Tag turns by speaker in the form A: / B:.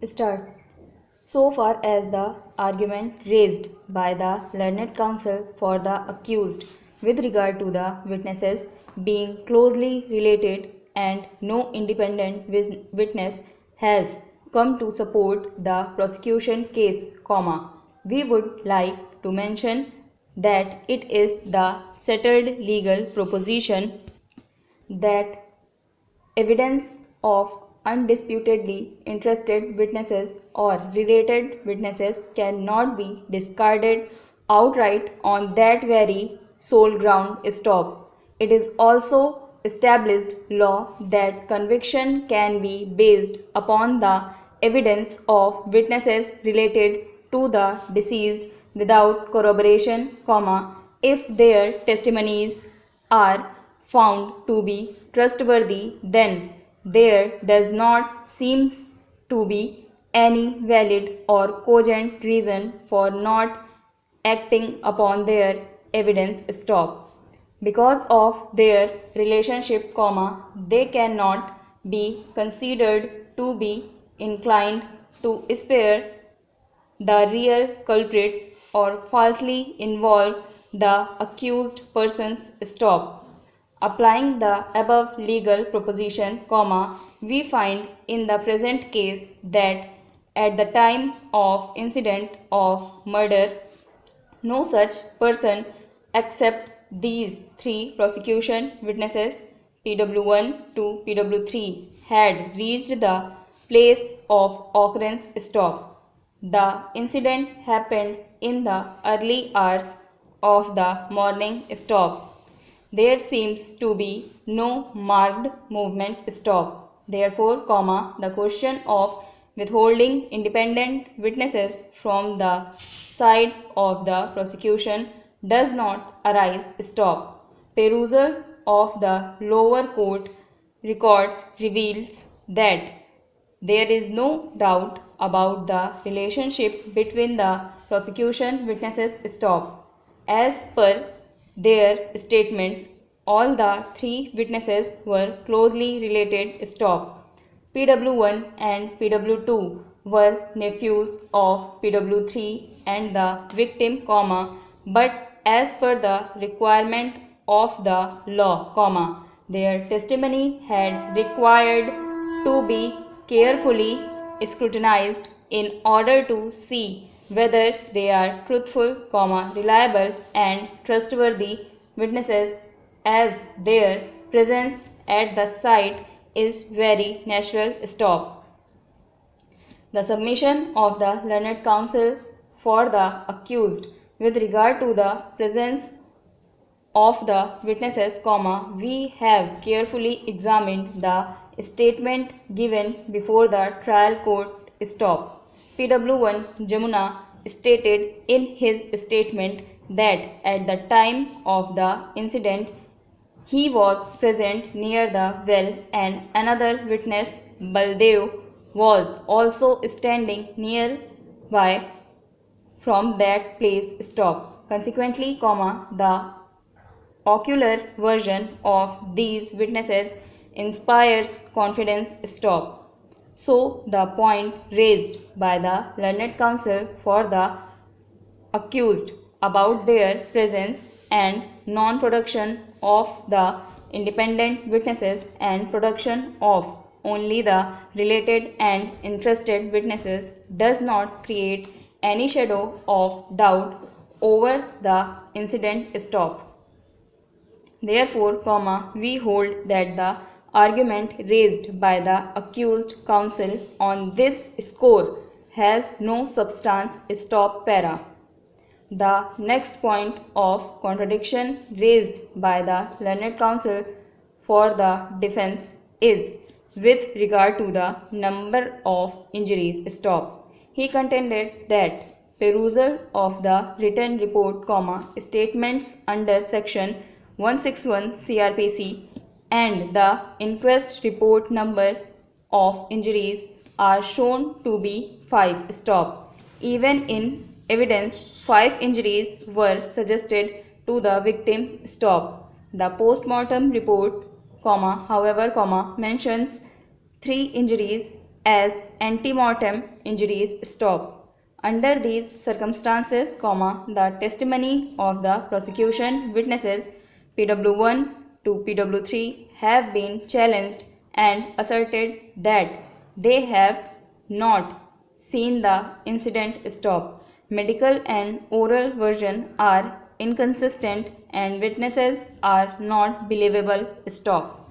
A: Start. So far as the argument raised by the learned counsel for the accused with regard to the witnesses being closely related and no independent witness has come to support the prosecution case, we would like to mention that it is the settled legal proposition that evidence of undisputedly interested witnesses or related witnesses cannot be discarded outright on that very sole ground. It is also established law that conviction can be based upon the evidence of witnesses related to the deceased without corroboration, if their testimonies are found to be trustworthy, then there does not seem to be any valid or cogent reason for not acting upon their evidence. Because of their relationship, they cannot be considered to be inclined to spare the real culprits or falsely involve the accused persons. Applying the above legal proposition, we find in the present case that at the time of incident of murder, no such person except these three prosecution witnesses PW1 to PW3 had reached the place of occurrence. The incident happened in the early hours of the morning. There seems to be no marked movement. Therefore, the question of withholding independent witnesses from the side of the prosecution does not arise. Perusal of the lower court records reveals that there is no doubt about the relationship between the prosecution witnesses. As per their statements, all the three witnesses were closely related. PW1 and PW2 were nephews of PW3 and the victim, but as per the requirement of the law, their testimony had required to be carefully scrutinized in order to see whether they are truthful, reliable and trustworthy witnesses, as their presence at the site is very natural. The submission of the learned counsel for the accused with regard to the presence of the witnesses, we have carefully examined the statement given before the trial court. PW1 Jamuna stated in his statement that at the time of the incident he was present near the well and another witness, Baldev, was also standing nearby from that place. Consequently, the ocular version of these witnesses inspires confidence. So, the point raised by the learned counsel for the accused about their presence and non-production of the independent witnesses and production of only the related and interested witnesses does not create any shadow of doubt over the incident. Therefore, we hold that the argument raised by the accused counsel on this score has no substance. The next point of contradiction raised by the learned counsel for the defense is with regard to the number of injuries. He contended that perusal of the written report, statements under section 161 CRPC and the inquest report number of injuries are shown to be 5. Even in evidence, 5 injuries were suggested to the victim. The post-mortem report, however, mentions 3 injuries as ante-mortem injuries stop. Under these circumstances, the testimony of the prosecution witnesses PW1 to PW3 have been challenged and asserted that they have not seen the incident stop. Medical and oral version are inconsistent and witnesses are not believable. Stop.